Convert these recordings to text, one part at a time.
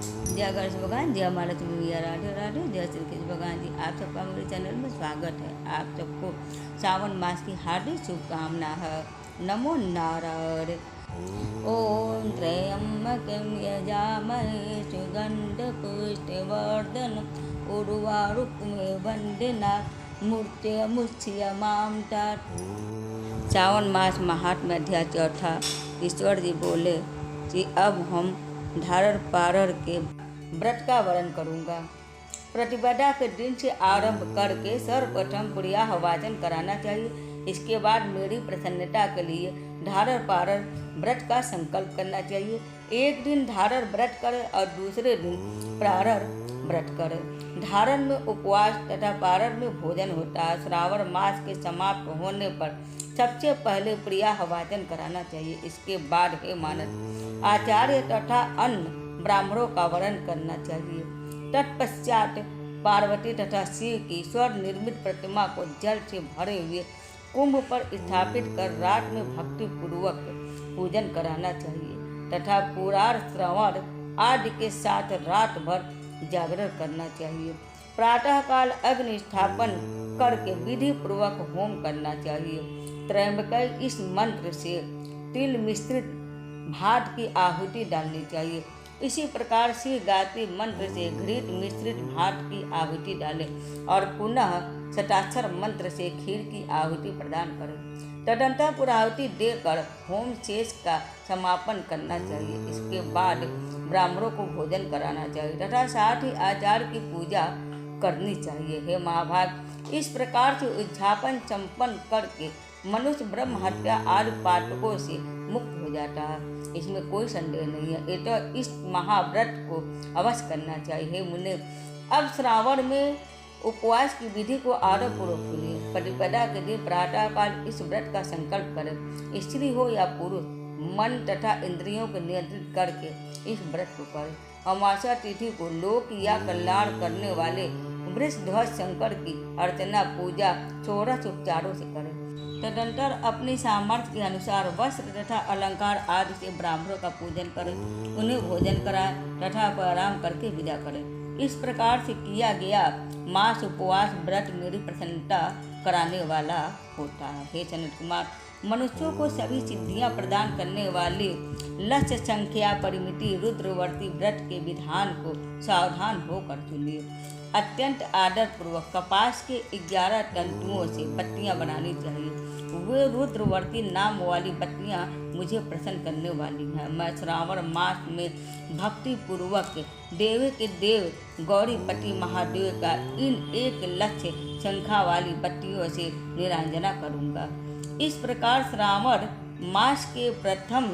जय गणेश भगवान, जय महालक्ष्मी मैया, राधे राधे, जय श्री कृष्ण भगवान जी। आप सबका मेरे चैनल में स्वागत है। आप सबको सावन मास की हार्दिक शुभकामना है। नमो नारायण। ओम त्र्यंबकं यजामहे सुगंधपुष्टिवर्धनम् उर्वारुकमिव वंदनात् मूर्तिमुच्यमां तात। सावन मास महात्म्य अध्याय चौथा। ईश्वर जी बोले कि अब हम धारण पारण के व्रत का वर्णन करूँगा। प्रतिपदा के दिन से आरंभ करके सर्वप्रथम पुर्याह वाचन कराना चाहिए। इसके बाद मेरी प्रसन्नता के लिए धारण पारण व्रत का संकल्प करना चाहिए। एक दिन धारण व्रत करें और दूसरे दिन पारण व्रत करें। धारण में उपवास तथा पारण में भोजन होता है। श्रावण मास के समाप्त होने पर सबसे पहले प्रियाह वाचन कराना चाहिए। इसके बाद हे मानस आचार्य तथा अन्य ब्राह्मणों का वर्ण करना चाहिए। तत्पश्चात पार्वती तथा शिव की स्वर निर्मित प्रतिमा को जल से भरे हुए कुंभ पर स्थापित कर रात में भक्ति पूर्वक पूजन कराना चाहिए तथा पुराण श्रवण आदि के साथ रात भर जागरण करना चाहिए। प्रातःकाल अग्नि स्थापन करके विधि पूर्वक होम करना चाहिए। त्रयंबक इस मंत्र से तिल मिश्रित भात की आहुति डालनी चाहिए। इसी प्रकार से गायत्री मंत्र से घृत मिश्रित भात की आहुति डालें और पुनः शताक्षर मंत्र से खीर की आहुति प्रदान करें। तदंतर पुराहुति देकर होम शेष का समापन करना चाहिए। इसके बाद ब्राह्मणों को भोजन कराना चाहिए तथा साथ ही आचार्य की पूजा करनी चाहिए। हे महाभाग, इस प्रकार से उद्यापन संपन्न करके मनुष्य ब्रह्म हत्या आदि पातकों से मुक्त हो जाता है। इसमें कोई संदेह नहीं है। ये तो इस महाव्रत को अवश्य करना चाहिए। हे मुने, अब श्रावण में उपवास की विधि को आरंभ पूर्वक सुनिए। प्रतिपदा के दिन प्रातःकाल इस व्रत का संकल्प करें। स्त्री हो या पुरुष मन तथा इंद्रियों को नियंत्रित करके इस व्रत को करें। अमावस्या तिथि को लोक या कल्याण करने वाले वृषध्वज शंकर की अर्चना पूजा 16 उपचारों से करें। तदंतर अपनी सामर्थ्य के अनुसार वस्त्र तथा अलंकार आदि से ब्राह्मणों का पूजन करें, उन्हें भोजन कराएं तथा आराम करके विदा करें। इस प्रकार से किया गया मास उपवास व्रत मेरी प्रसन्नता कराने वाला होता है। हे सनत कुमार, मनुष्यों को सभी सिद्धियां प्रदान करने वाले लक्ष्य संख्या परिमिति रुद्रवर्ती व्रत के विधान को सावधान होकर सुनिए। अत्यंत आदर पूर्वक कपास के 11 तंतुओं से बत्तियां बनानी चाहिए। वे रुद्रवर्ती नाम वाली बत्तियां मुझे प्रसन्न करने वाली हैं। मैं श्रावण मास में भक्ति पूर्वक देव के देव गौरीपति महादेव का इन 1 लक्ष संख्या वाली बत्तियों से निरांजना करूंगा। इस प्रकार श्रावण मास के प्रथम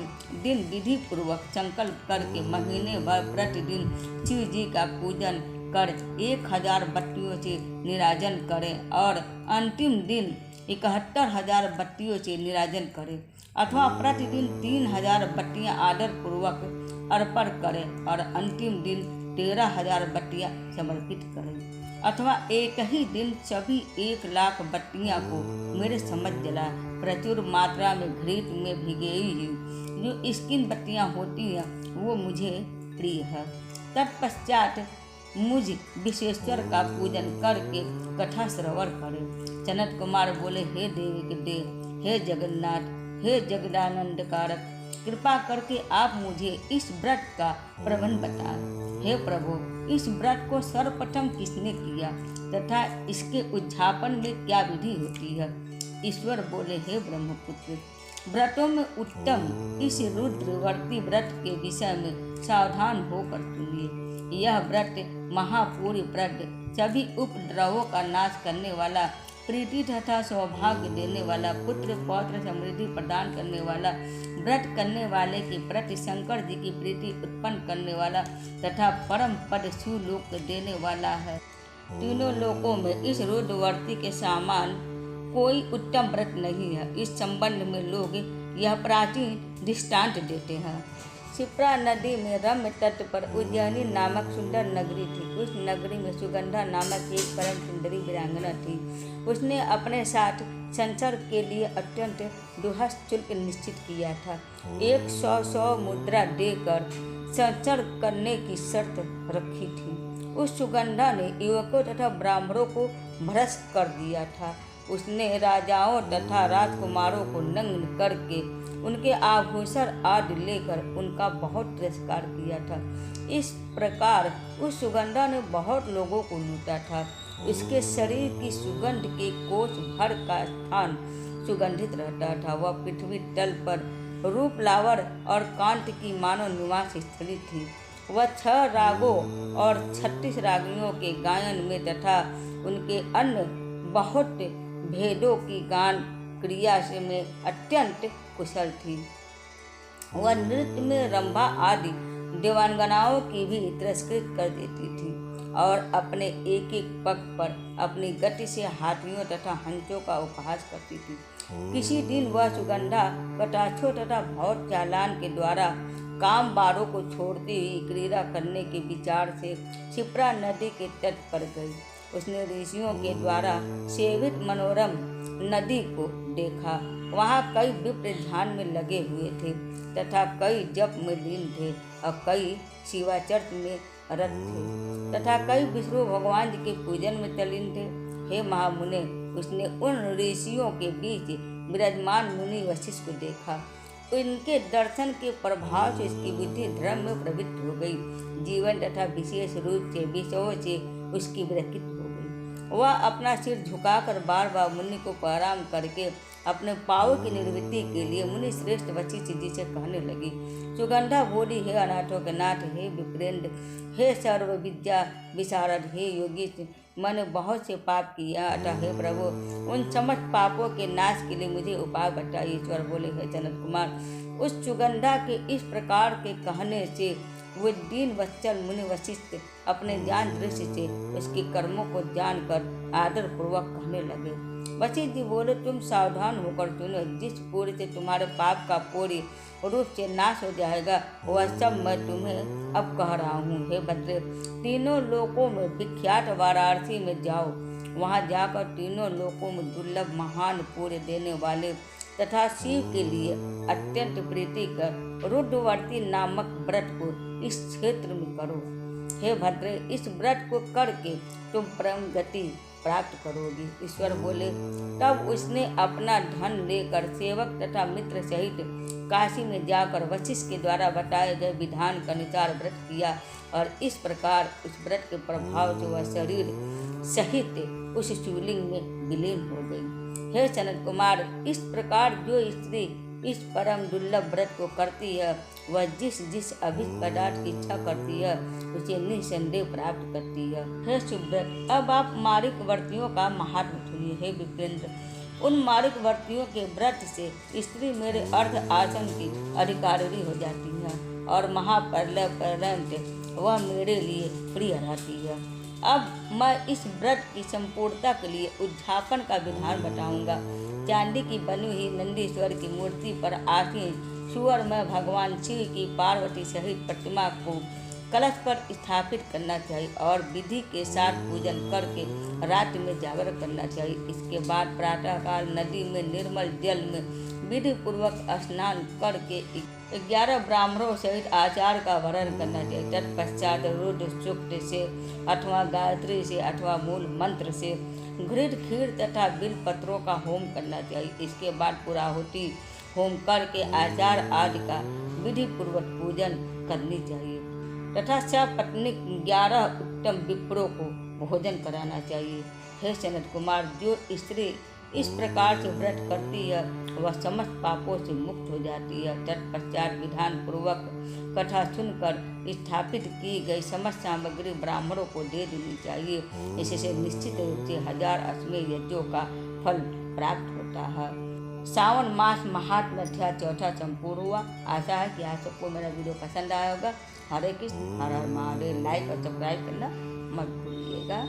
दिन विधि पूर्वक संकल्प करके महीने भर प्रतिदिन शिव जी का पूजन कर 1000 बत्तियों से निराजन करें और अंतिम दिन 71,000 बत्तियों से निराजन करें अथवा प्रतिदिन 3000 बत्तियां आदर पूर्वक अर्पण करें और अंतिम दिन 13,000 बत्तियां समर्पित करें अथवा एक ही दिन सभी 1 लाख बत्तियां को मेरे समझ जलाएं। प्रचुर मात्रा में घृत में भिगोई हुई जो इसकी बत्तियां होती हैं वो मुझे प्रिय है। तत्पश्चात मुझ विश्वेश्वर का पूजन करके कथा श्रवण करें। सनत कुमार बोले, हे देवी के देव, हे जगन्नाथ, हे जगदानंद कारक, कृपा करके आप मुझे इस व्रत का प्रबंध बताएं। हे प्रभु, इस व्रत को सर्वप्रथम किसने किया तथा इसके उद्यापन में क्या विधि होती है? ईश्वर बोले, हे ब्रह्मपुत्र, व्रतों में उत्तम इस रुद्रवर्ती व्रत के विषय में सावधान होकर सुनिए। यह व्रत महापूर्वप्रद सभी उपद्रवों का नाश करने वाला, प्रीति तथा सौभाग्य देने वाला, पुत्र पौत्र समृद्धि प्रदान करने वाला, व्रत करने वाले के प्रति शंकर जी की प्रीति उत्पन्न करने वाला तथा परम पद शिवलोक देने वाला है। तीनों लोकों में इस रुद्रवर्ती के समान कोई उत्तम व्रत नहीं है। इस संबंध में लोग यह प्राचीन दृष्टांत देते हैं। क्षिप्रा नदी में रम्य तट पर उज्जैनी नामक सुंदर नगरी थी। उस नगरी में सुगंधा नामक एक परम सुंदरी वीरांगना थी। उसने अपने साथ संसर्ग के लिए अत्यंत दुहस्त शुल्क निश्चित किया था। 100 मुद्रा देकर संचरण करने की शर्त रखी थी। उस सुगंधा ने युवकों तथा ब्राह्मणों को भ्रष्ट कर दिया था। उसने राजाओं तथा राजकुमारों को नग्न करके उनके आभूषण आदि लेकर उनका बहुत तिरस्कार किया था। इस प्रकार उस सुगंधा ने बहुत लोगों को लूटा था। उसके शरीर की सुगंध के कोस भर का स्थान सुगंधित रहता था। वह पृथ्वी तल पर रूप लावण्य और कांति की मानव निवास स्थली थी। वह 6 रागों और 36 रागियों के गायन में तथा उनके अन्य बहुत भेदों की गान क्रिया से में अत्यंत कुशल थी। वह नृत्य में रंभा आदि देवांगनाओं की भी तिरस्कृत कर देती थी और अपने एक एक पग पर अपनी गति से हाथियों तथा हंसों का उपहास करती थी। किसी दिन वह सुगंधा कटाक्षों तथा बहुत चालान के द्वारा काम बारों को छोड़ती हुई क्रीड़ा करने के विचार से क्षिप्रा नदी के तट पर गई। उसने ऋषियों के द्वारा सेवित मनोरम नदी को देखा। वहाँ कई विप्र ध्यान में लगे हुए थे तथा कई जप में लीन थे और कई शिवाचर्च में रत थे तथा कई विष्णु भगवान जी के पूजन में तल्लीन थे। हे महामुने, उसने उन ऋषियों के बीच विराजमान मुनि वशिष्ठ को देखा। इनके दर्शन के प्रभाव से इसकी बुद्धि धर्म में प्रवृत्त हो गई। जीवन तथा विशेष रूप से विषयों से उसकी विरक्ति हो गई। वह अपना सिर झुकाकर बार बार मुनि को प्रणाम करके अपने पाँव की निवृत्ति के लिए मुनि श्रेष्ठ वशिष्ठ जी से कहने लगी। सुगंधा बोली, हे अनाथों के नाथ, हे विप्रेंद्र, हे सर्व विद्या विशारद, हे योगी, मैंने बहुत से पाप किया, अतः हे प्रभु उन समस्त पापों के नाश के लिए मुझे उपाय बताइए। ईश्वर बोले, हे जनक कुमार, उस सुगंधा के इस प्रकार के कहने से वे दीन वत्सल मुनि वशिष्ठ अपने ज्ञान दृष्टि से उसके कर्मों को जानकर आदर पूर्वक कहने लगे। वशिष्ठ जी बोले, तुम सावधान होकर सुनो। जिस पूरी से तुम्हारे पाप का पूरी रूप से नाश हो जाएगा वह सब मैं तुम्हें अब कह रहा हूँ। हे भद्रे, तीनों लोकों में विख्यात वाराणसी में जाओ। वहाँ जाकर तीनों लोकों में दुर्लभ महान पूरे देने वाले तथा शिव के लिए अत्यंत प्रीतिकर रुद्रवर्ती नामक व्रत को इस क्षेत्र में करो। हे भद्रे, इस व्रत को करके तुम परम गति प्राप्त करोगी। ईश्वर बोले, तब उसने अपना धन लेकर सेवक तथा मित्र सहित काशी में जाकर वशिष्ठ के द्वारा बताए गए विधान के अनुसार व्रत किया और इस प्रकार उस व्रत के प्रभाव से वह शरीर सहित उस शिवलिंग में विलीन हो गई। हे सनत कुमार, इस प्रकार जो स्त्री इस परम दुर्लभ व्रत को करती है वह जिस जिस अभिष्ट पदार्थ की इच्छा करती है उसे निसंदेह प्राप्त करती है। हे सुव्रत, अब आप मारिक वर्तियों का महात्म्य सुनिए। हे विप्रेंद्र, उन मारिक वर्तियों के व्रत से स्त्री मेरे अर्ध आसन की अधिकारिणी हो जाती है और महाप्रलय पर्यंत वह मेरे लिए प्रिय रहती है। अब मैं इस व्रत की संपूर्णता के लिए उद्यापन का विधान बताऊंगा। चांदी की बनी हुई नंदीश्वर की मूर्ति पर आसीन सुअर में भगवान शिव की पार्वती सहित प्रतिमा को कलश पर स्थापित करना चाहिए और विधि के साथ पूजन करके रात में जागरण करना चाहिए। इसके बाद प्रातःकाल नदी में निर्मल जल में विधि पूर्वक स्नान करके 11 ब्राह्मणों सहित आचार का वर्णन करना चाहिए। तत्पश्चात रुद्र सूक्त से अथवा गायत्री से अथवा मूल मंत्र से घृत खीर तथा बिल पत्रों का होम करना चाहिए। इसके बाद पूर्णाहुति होम करके आचार आदि का विधि पूर्वक पूजन करनी चाहिए तथा सपत्नी 11 उत्तम विप्रों को भोजन कराना चाहिए। हे सनत कुमार, जो स्त्री इस प्रकार से व्रत करती है वह समस्त पापों से मुक्त हो जाती है। तत्पश्चात विधान पूर्वक कथा सुनकर स्थापित की गई समस्त सामग्री ब्राह्मणों को दे देनी चाहिए। इससे निश्चित रूप से 1000 अश्वमेध यज्ञों का फल प्राप्त होता है। सावन मास महात्म्य अध्याय 4 संपूर्ण हुआ। आशा है कि आप सबको मेरा वीडियो पसंद आया होगा। हरे कृष्ण, हर हर महादेव। लाइक और सब्सक्राइब करना मत भूलिएगा।